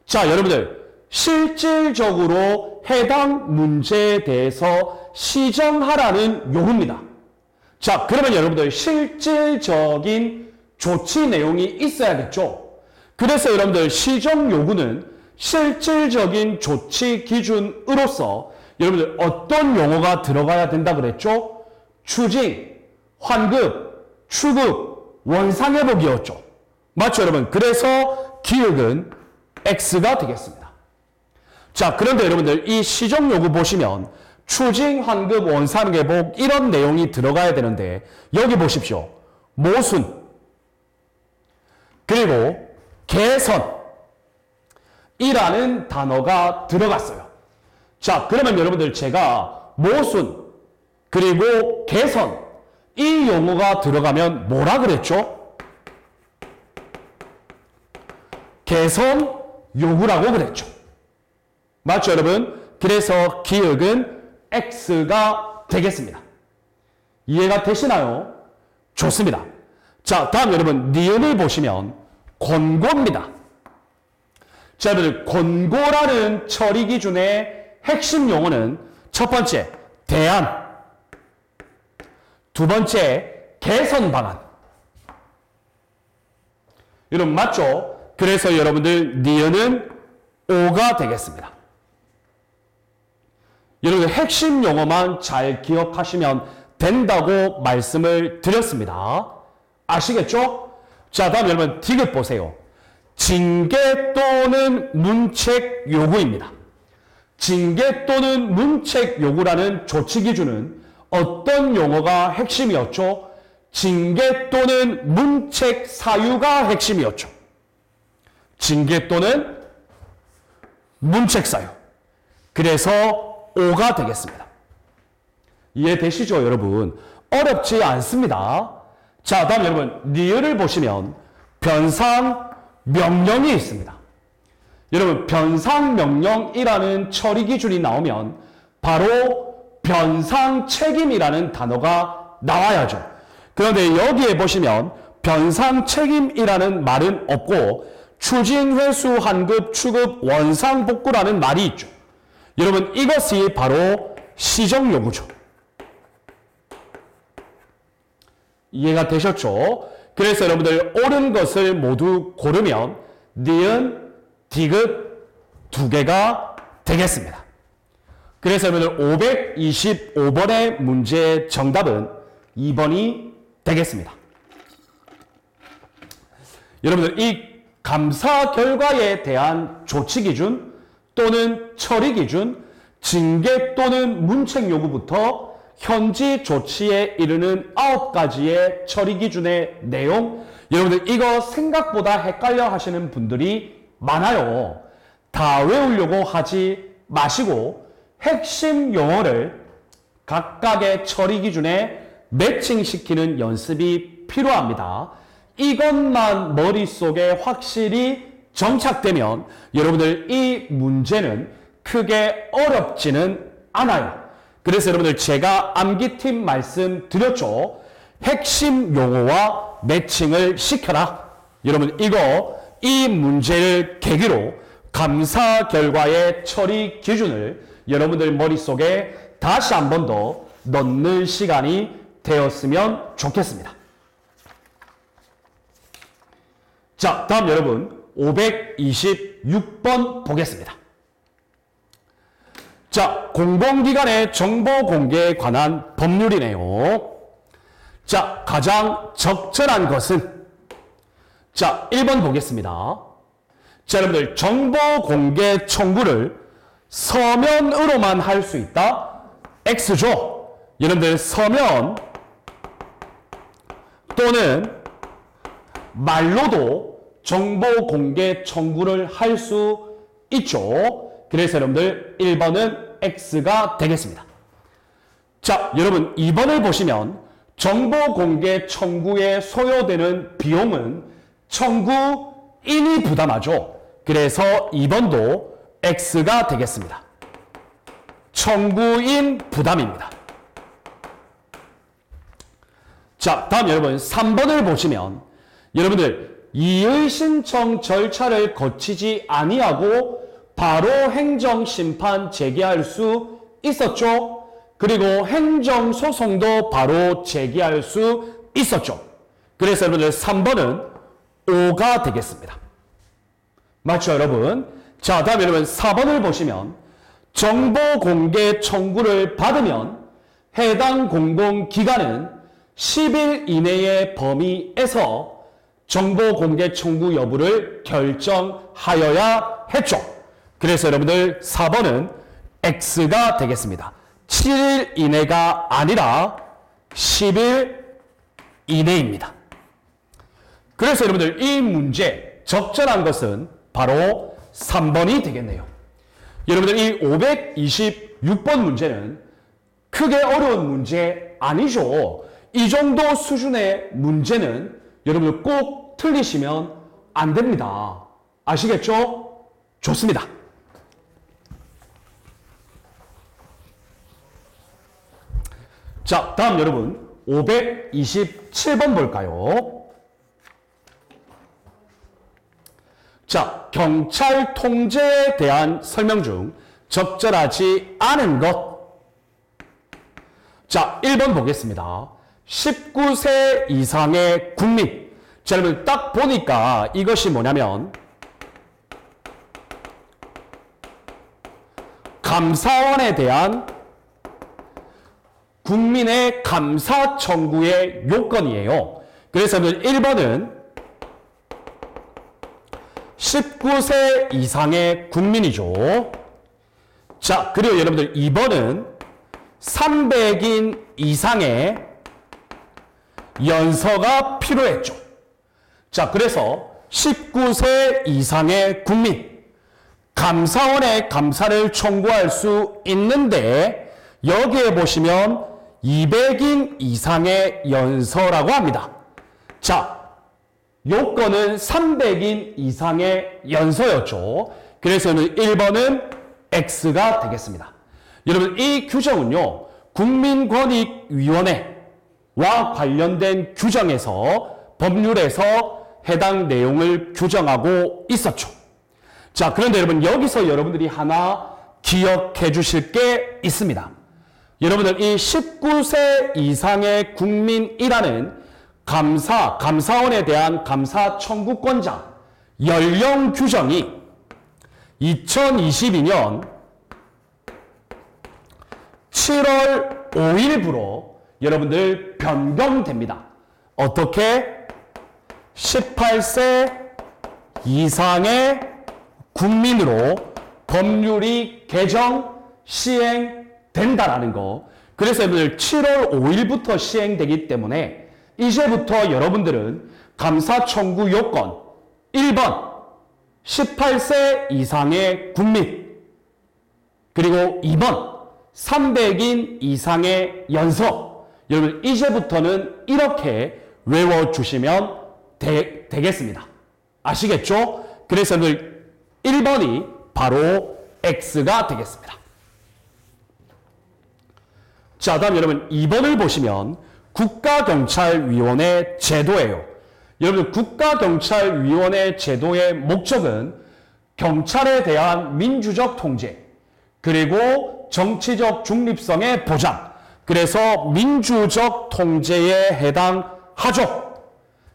Speaker 1: 자, 여러분들 실질적으로 해당 문제에 대해서 시정하라는 요구입니다. 자, 그러면 여러분들 실질적인 조치 내용이 있어야겠죠. 그래서 여러분들 시정 요구는 실질적인 조치 기준으로서 여러분들 어떤 용어가 들어가야 된다 그랬죠? 추징, 환급, 추급, 원상회복이었죠. 맞죠, 여러분? 그래서 기억은 X가 되겠습니다. 자, 그런데 여러분들 이 시정 요구 보시면 추징, 환급, 원상회복 이런 내용이 들어가야 되는데 여기 보십시오. 모순, 그리고 개선이라는 단어가 들어갔어요. 자, 그러면 여러분들 제가 모순 그리고 개선 이 용어가 들어가면 뭐라 그랬죠? 개선 요구라고 그랬죠. 맞죠, 여러분? 그래서 기억은 X가 되겠습니다. 이해가 되시나요? 좋습니다. 자, 다음 여러분 니은을 보시면 권고입니다. 자, 여러분들 권고라는 처리 기준의 핵심 용어는 첫 번째 대안, 두 번째 개선 방안. 여러분 맞죠? 그래서 여러분들 니은은 O가 되겠습니다. 여러분들 핵심 용어만 잘 기억하시면 된다고 말씀을 드렸습니다. 아시겠죠? 자, 다음 여러분 디귿 보세요. 징계 또는 문책 요구입니다. 징계 또는 문책 요구라는 조치 기준은 어떤 용어가 핵심이었죠? 징계 또는 문책 사유가 핵심이었죠. 징계 또는 문책 사유. 그래서 O가 되겠습니다. 이해되시죠, 여러분? 어렵지 않습니다. 자, 다음 여러분 니은을 보시면 변상 명령이 있습니다. 여러분 변상 명령이라는 처리 기준이 나오면 바로 변상 책임이라는 단어가 나와야죠. 그런데 여기에 보시면 변상 책임이라는 말은 없고 추징회수 환급 추급 원상복구라는 말이 있죠. 여러분 이것이 바로 시정요구죠. 이해가 되셨죠? 그래서 여러분들 옳은 것을 모두 고르면 니은, 디귿 두 개가 되겠습니다. 그래서 여러분들 525번의 문제의 정답은 2번이 되겠습니다. 여러분들 이 감사 결과에 대한 조치 기준 또는 처리 기준, 징계 또는 문책 요구부터 현지 조치에 이르는 9가지의 처리 기준의 내용, 여러분들 이거 생각보다 헷갈려 하시는 분들이 많아요. 다 외우려고 하지 마시고 핵심 용어를 각각의 처리 기준에 매칭시키는 연습이 필요합니다. 이것만 머릿속에 확실히 정착되면 여러분들 이 문제는 크게 어렵지는 않아요. 그래서 여러분들 제가 암기팁 말씀드렸죠. 핵심 용어와 매칭을 시켜라. 여러분 이 문제를 계기로 감사 결과의 처리 기준을 여러분들 머릿속에 다시 한 번 더 넣는 시간이 되었으면 좋겠습니다. 자, 다음 여러분 526번 보겠습니다. 자, 공공기관의 정보 공개에 관한 법률이네요. 자, 가장 적절한 것은 자, 1번 보겠습니다. 자, 여러분들 정보 공개 청구를 서면으로만 할 수 있다? X죠. 여러분들 서면 또는 말로도 정보 공개 청구를 할 수 있죠. 그래서 여러분들 1번은 X가 되겠습니다. 자, 여러분 2번을 보시면 정보 공개 청구에 소요되는 비용은 청구인이 부담하죠. 그래서 2번도 X가 되겠습니다. 청구인 부담입니다. 자, 다음 여러분 3번을 보시면 여러분들 이의 신청 절차를 거치지 아니하고 바로 행정심판 제기할 수 있었죠. 그리고 행정소송도 바로 제기할 수 있었죠. 그래서 여러분들 3번은 5가 되겠습니다. 맞죠, 여러분? 자, 다음 여러분 4번을 보시면 정보 공개 청구를 받으면 해당 공공기관은 10일 이내의 범위에서 정보 공개 청구 여부를 결정하여야 했죠. 그래서 여러분들 4번은 X가 되겠습니다. 7일 이내가 아니라 10일 이내입니다. 그래서 여러분들 이 문제 적절한 것은 바로 3번이 되겠네요. 여러분들 이 526번 문제는 크게 어려운 문제 아니죠. 이 정도 수준의 문제는 여러분들 꼭 틀리시면 안 됩니다. 아시겠죠? 좋습니다. 자, 다음 여러분 527번 볼까요? 자, 경찰 통제에 대한 설명 중 적절하지 않은 것. 자, 1번 보겠습니다. 19세 이상의 국민. 자, 여러분 딱 보니까 이것이 뭐냐면 감사원에 대한 국민의 감사 청구의 요건이에요. 그래서 1번은 19세 이상의 국민이죠. 자, 그리고 여러분들 2번은 300인 이상의 연서가 필요했죠. 자, 그래서 19세 이상의 국민, 감사원에 감사를 청구할 수 있는데 여기에 보시면 200인 이상의 연서라고 합니다. 자, 요건은 300인 이상의 연서였죠. 그래서 1번은 X가 되겠습니다. 여러분 이 규정은요, 국민권익위원회와 관련된 규정에서 법률에서 해당 내용을 규정하고 있었죠. 자, 그런데 여러분 여기서 여러분들이 하나 기억해 주실 게 있습니다. 여러분들 이 19세 이상의 국민이라는 감사원에 대한 감사 청구권자 연령 규정이 2022년 7월 5일부로 여러분들 변경됩니다. 어떻게? 18세 이상의 국민으로 법률이 개정, 시행된다라는 거. 그래서 여러분들 7월 5일부터 시행되기 때문에 이제부터 여러분들은 감사 청구 요건 1번 18세 이상의 국민, 그리고 2번 300인 이상의 연서. 여러분 이제부터는 이렇게 외워주시면 되겠습니다. 아시겠죠? 그래서 1번이 바로 X가 되겠습니다. 자, 다음 여러분 2번을 보시면 국가경찰위원회 제도예요. 여러분 국가경찰위원회 제도의 목적은 경찰에 대한 민주적 통제, 그리고 정치적 중립성의 보장, 그래서 민주적 통제에 해당하죠.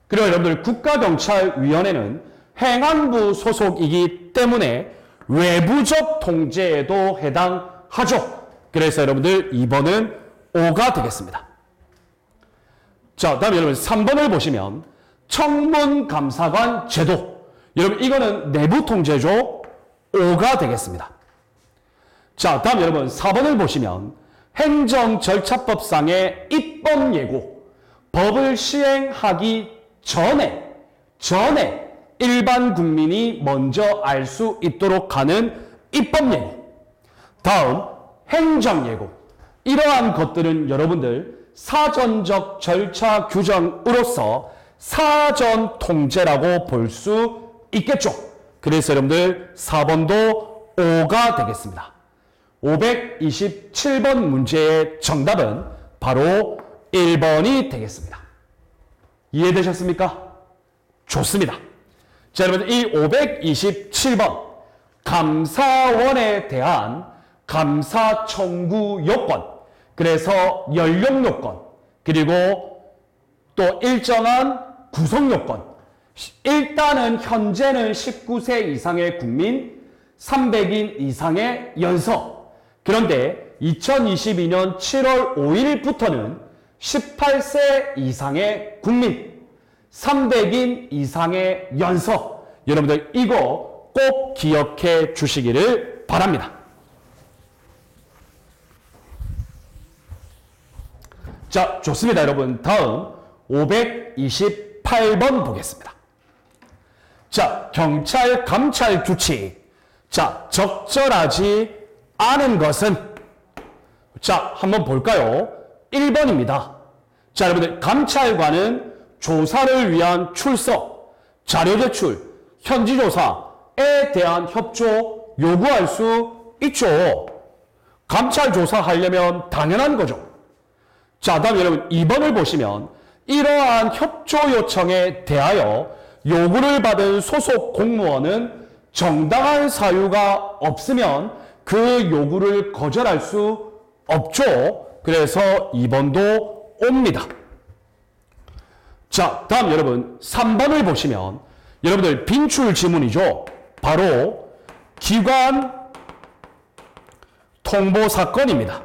Speaker 1: 그리고 여러분들 국가경찰위원회는 행안부 소속이기 때문에 외부적 통제에도 해당하죠. 그래서 여러분들 2번은 O가 되겠습니다. 자, 다음 여러분 3번을 보시면 청문감사관 제도. 여러분 이거는 내부 통제죠. O가 되겠습니다. 자, 다음 여러분 4번을 보시면 행정절차법상의 입법 예고. 법을 시행하기 전에 일반 국민이 먼저 알 수 있도록 하는 입법 예고. 다음 행정 예고. 이러한 것들은 여러분들 사전적 절차 규정으로서 사전 통제라고 볼 수 있겠죠. 그래서 여러분들 4번도 O가 되겠습니다. 527번 문제의 정답은 바로 1번이 되겠습니다. 이해되셨습니까? 좋습니다. 자, 여러분 이 527번 감사원에 대한 감사 청구 요건, 그래서 연령 요건, 그리고 또 일정한 구성 요건. 일단은 현재는 19세 이상의 국민, 300인 이상의 연서. 그런데 2022년 7월 5일부터는 18세 이상의 국민, 300인 이상의 연서. 여러분들 이거 꼭 기억해 주시기를 바랍니다. 자, 좋습니다. 여러분 다음 528번 보겠습니다. 자, 경찰 감찰 규칙. 자, 적절하지 않은 것은, 자, 한번 볼까요? 1번입니다. 자, 여러분들 감찰관은 조사를 위한 출석, 자료 제출, 현지 조사에 대한 협조 요구할 수 있죠. 감찰 조사하려면 당연한 거죠. 자, 다음 여러분 2번을 보시면 이러한 협조 요청에 대하여 요구를 받은 소속 공무원은 정당한 사유가 없으면 그 요구를 거절할 수 없죠. 그래서 2번도 옵니다. 자, 다음 여러분 3번을 보시면 여러분들 빈출 지문이죠. 바로 기관 통보 사건입니다.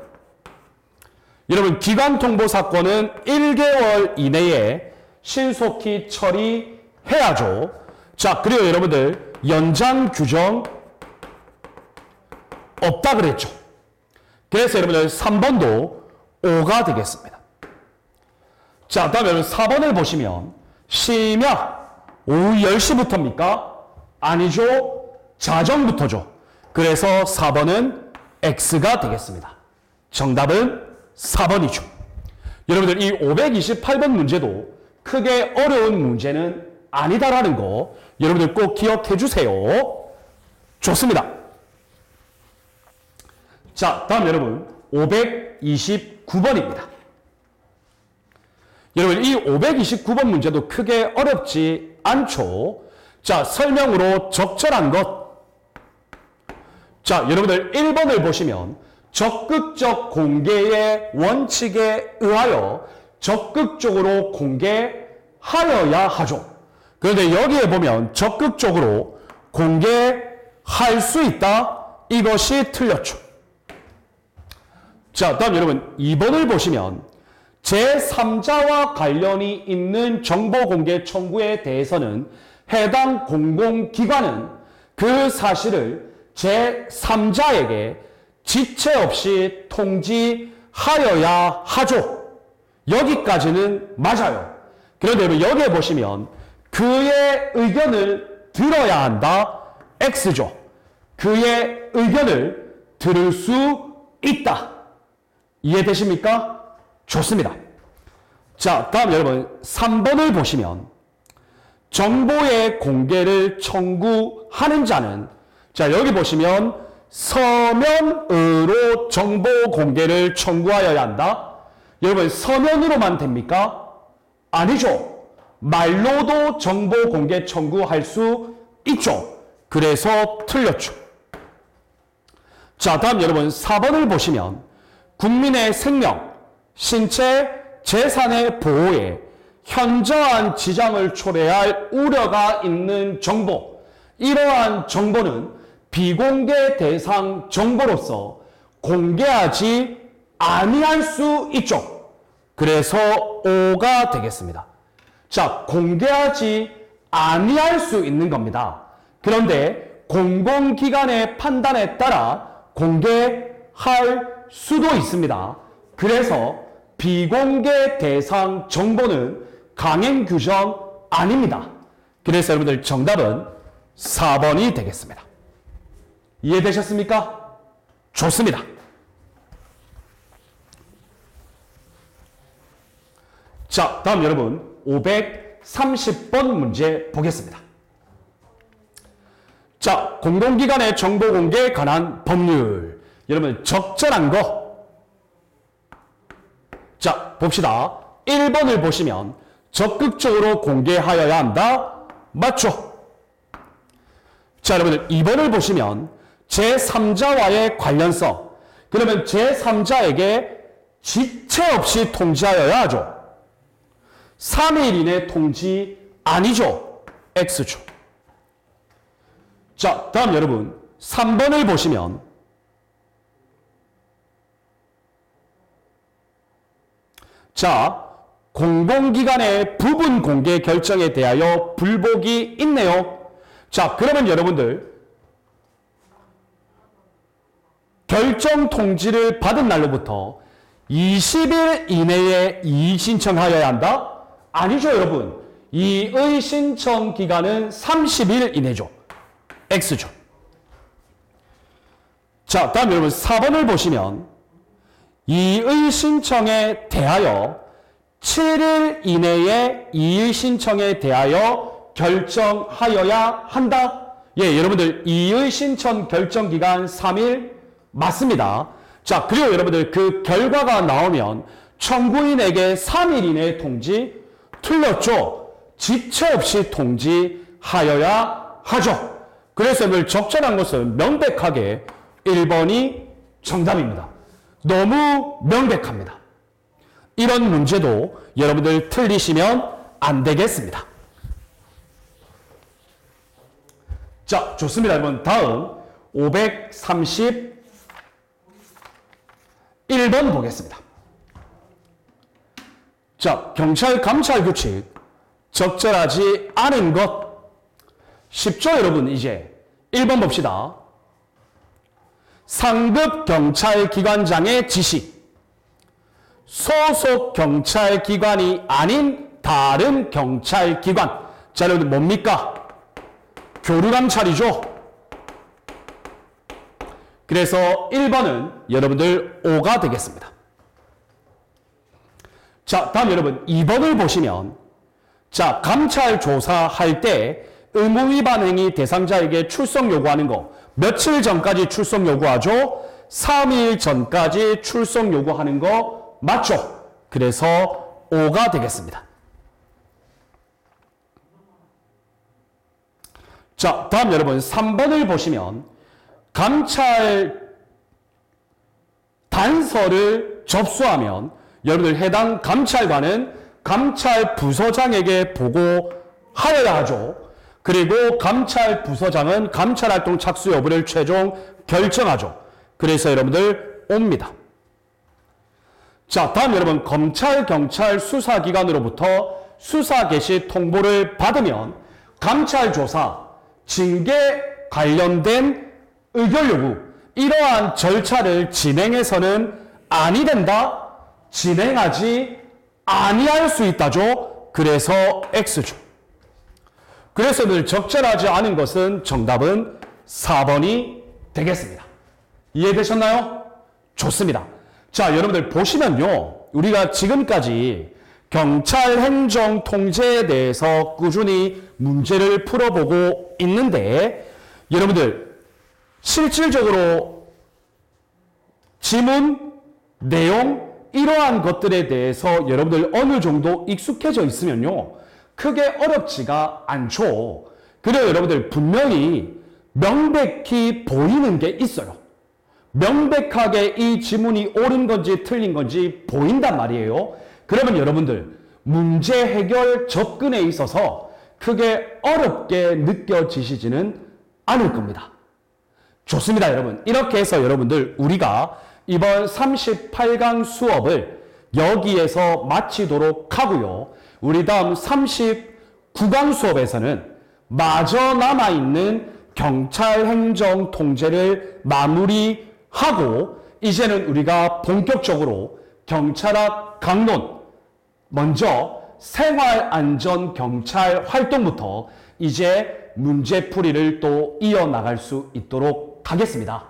Speaker 1: 여러분 기관 통보 사건은 1개월 이내에 신속히 처리해야죠. 자, 그리고 여러분들 연장 규정 없다 그랬죠. 그래서 여러분들 3번도 O가 되겠습니다. 자, 다음 여러분 4번을 보시면 심야 오후 10시부터입니까? 아니죠. 자정부터죠. 그래서 4번은 X가 되겠습니다. 정답은 4번이죠. 여러분들 이 528번 문제도 크게 어려운 문제는 아니다라는 거 여러분들 꼭 기억해 주세요. 좋습니다. 자, 다음 여러분 529번입니다. 여러분 이 529번 문제도 크게 어렵지 않죠. 자, 설명으로 적절한 것. 자, 여러분들 1번을 보시면 적극적 공개의 원칙에 의하여 적극적으로 공개하여야 하죠. 그런데 여기에 보면 적극적으로 공개할 수 있다. 이것이 틀렸죠. 자, 다음 여러분 2번을 보시면 제3자와 관련이 있는 정보 공개 청구에 대해서는 해당 공공기관은 그 사실을 제3자에게 지체 없이 통지하여야 하죠. 여기까지는 맞아요. 그런데 여러분 여기에 보시면 그의 의견을 들어야 한다. X죠. 그의 의견을 들을 수 있다. 이해되십니까? 좋습니다. 자, 다음 여러분 3번을 보시면 정보의 공개를 청구하는 자는 자, 여기 보시면 서면으로 정보 공개를 청구하여야 한다. 여러분 서면으로만 됩니까? 아니죠. 말로도 정보 공개 청구할 수 있죠. 그래서 틀렸죠. 자, 다음 여러분 4번을 보시면 국민의 생명, 신체, 재산의 보호에 현저한 지장을 초래할 우려가 있는 정보, 이러한 정보는 비공개 대상 정보로서 공개하지 아니할 수 있죠. 그래서 O가 되겠습니다. 자, 공개하지 아니할 수 있는 겁니다. 그런데 공공기관의 판단에 따라 공개할 수도 있습니다. 그래서 비공개 대상 정보는 강행 규정 아닙니다. 그래서 여러분들 정답은 4번이 되겠습니다. 이해되셨습니까? 좋습니다. 자, 다음 여러분 530번 문제 보겠습니다. 자, 공공기관의 정보 공개에 관한 법률. 여러분 적절한 거. 자, 봅시다. 1번을 보시면 적극적으로 공개하여야 한다. 맞죠? 자, 여러분들 2번을 보시면 제3자와의 관련성. 그러면 제3자에게 지체 없이 통지하여야 하죠. 3일 이내 통지 아니죠. X죠. 자, 다음 여러분 3번을 보시면 자, 공공기관의 부분 공개 결정에 대하여 불복이 있네요. 자, 그러면 여러분들 결정 통지를 받은 날로부터 20일 이내에 이의 신청하여야 한다? 아니죠, 여러분. 이의 신청 기간은 30일 이내죠. X죠. 자, 다음 여러분 4번을 보시면 이의 신청에 대하여 7일 이내에 이의 신청에 대하여 결정하여야 한다. 예, 여러분들 이의 신청 결정 기간 3일 맞습니다. 자, 그리고 여러분들 그 결과가 나오면 청구인에게 3일 이내에 통지 틀렸죠. 지체 없이 통지하여야 하죠. 그래서 여러분들 적절한 것은 명백하게 1번이 정답입니다. 너무 명백합니다. 이런 문제도 여러분들 틀리시면 안 되겠습니다. 자, 좋습니다. 여러분 다음 531번 보겠습니다. 자, 경찰 감찰 규칙 적절하지 않은 것. 쉽죠, 여러분. 이제 1번 봅시다. 상급 경찰기관장의 지시. 소속 경찰기관이 아닌 다른 경찰기관. 자, 여러분 뭡니까? 교류감찰이죠. 그래서 1번은 여러분들 O가 되겠습니다. 자, 다음 여러분 2번을 보시면 자, 감찰 조사할 때 의무위반 행위 대상자에게 출석 요구하는 거 며칠 전까지 출석 요구하죠? 3일 전까지 출석 요구하는 거 맞죠? 그래서 5가 되겠습니다. 자, 다음 여러분 3번을 보시면 감찰 단서를 접수하면 여러분들 해당 감찰관은 감찰 부서장에게 보고하여야 하죠. 그리고 감찰 부서장은 감찰 활동 착수 여부를 최종 결정하죠. 그래서 여러분들 옵니다. 자, 다음 여러분 검찰, 경찰, 수사기관으로부터 수사 개시 통보를 받으면 감찰 조사, 징계 관련된 의결 요구, 이러한 절차를 진행해서는 아니 된다, 진행하지 아니할 수 있다죠. 그래서 X죠. 그래서 늘 적절하지 않은 것은 정답은 4번이 되겠습니다. 이해되셨나요? 좋습니다. 자, 여러분들 보시면요. 우리가 지금까지 경찰 행정 통제에 대해서 꾸준히 문제를 풀어보고 있는데 여러분들 실질적으로 지문, 내용 이러한 것들에 대해서 여러분들 어느 정도 익숙해져 있으면요. 크게 어렵지가 않죠. 그래요, 여러분들 분명히 명백히 보이는 게 있어요. 명백하게 이 지문이 옳은 건지 틀린 건지 보인단 말이에요. 그러면 여러분들 문제 해결 접근에 있어서 크게 어렵게 느껴지시지는 않을 겁니다. 좋습니다, 여러분. 이렇게 해서 여러분들 우리가 이번 38강 수업을 여기에서 마치도록 하고요. 우리 다음 39강 수업에서는 마저 남아있는 경찰 행정 통제를 마무리하고 이제는 우리가 본격적으로 경찰학 강론, 먼저 생활안전 경찰 활동부터 이제 문제풀이를 또 이어나갈 수 있도록 하겠습니다.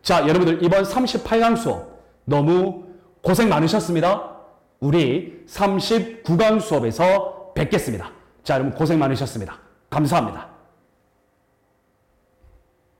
Speaker 1: 자, 여러분들 이번 38강 수업 너무 고생 많으셨습니다. 우리 39강 수업에서 뵙겠습니다. 자, 여러분 고생 많으셨습니다. 감사합니다.